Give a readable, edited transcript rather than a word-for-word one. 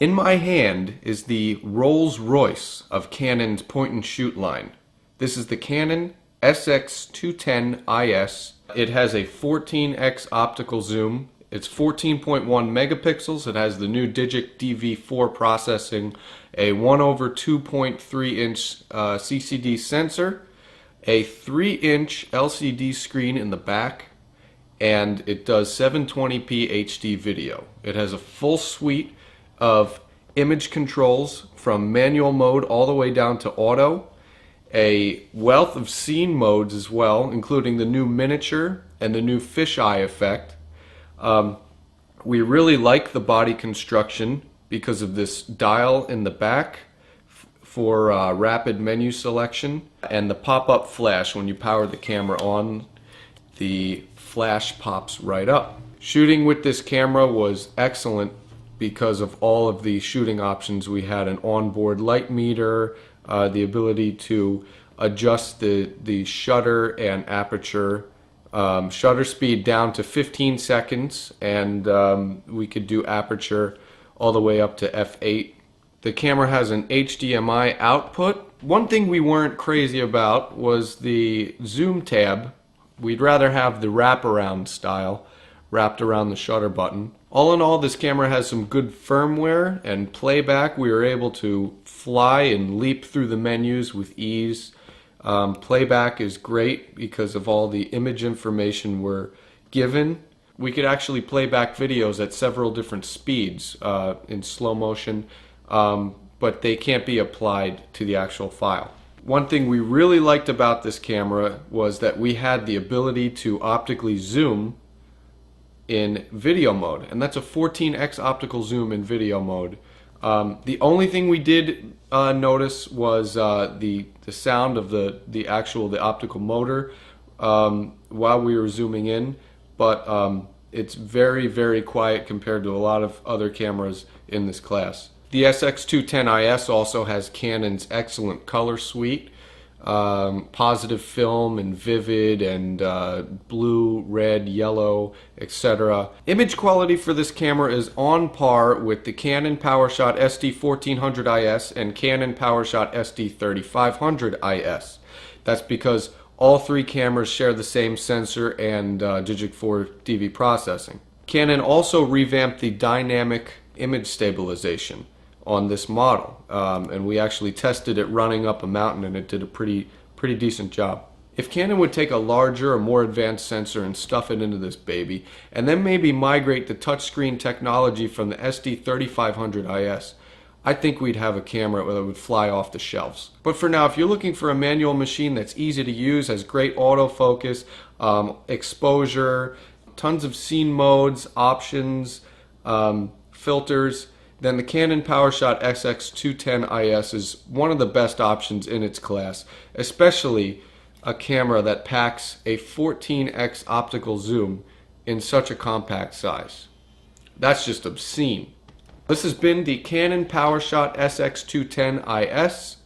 In my hand is the Rolls-Royce of Canon's point-and-shoot line. This is the Canon SX210 IS. It has a 14x optical zoom. It's 14.1 megapixels. It has the new Digic DV4 processing, a 1/2.3 inch CCD sensor, a 3-inch LCD screen in the back, and it does 720p HD video. It has a full suite of image controls from manual mode all the way down to auto, a wealth of scene modes as well, including the new miniature and the new fisheye effect. We really like the body construction because of this dial in the back for rapid menu selection, and the pop-up flash. When you power the camera on, the flash pops right up. Shooting with this camera was excellent because of all of the shooting options. We had an onboard light meter, the ability to adjust the shutter and aperture, shutter speed down to 15 seconds, and we could do aperture all the way up to f8. The camera has an HDMI output. One thing we weren't crazy about was the zoom tab. We'd rather have the wraparound style wrapped around the shutter button. All in all, this camera has some good firmware and playback. We were able to fly and leap through the menus with ease. Playback is great because of all the image information we're given. We could actually play back videos at several different speeds in slow motion, but they can't be applied to the actual file. One thing we really liked about this camera was that we had the ability to optically zoom in video mode, and that's a 14x optical zoom in video mode. The only thing we did notice was the sound of the optical motor while we were zooming in, but it's very, very quiet compared to a lot of other cameras in this class. The SX210 IS also has Canon's excellent color suite, positive film and vivid and blue, red, yellow, etc. Image quality for this camera is on par with the Canon PowerShot SD1400 IS and Canon PowerShot SD3500 IS. That's because all three cameras share the same sensor and Digic 4 DV processing. Canon also revamped the dynamic image stabilization on this model, and we actually tested it running up a mountain, and it did a pretty decent job. If Canon would take a larger or more advanced sensor and stuff it into this baby, and then maybe migrate the touchscreen technology from the SD3500 IS, I think we'd have a camera that would fly off the shelves. But for now, if you're looking for a manual machine that's easy to use, has great autofocus, exposure, tons of scene modes, options, filters, then the Canon PowerShot SX210 IS is one of the best options in its class, especially a camera that packs a 14x optical zoom in such a compact size. That's just obscene. This has been the Canon PowerShot SX210 IS.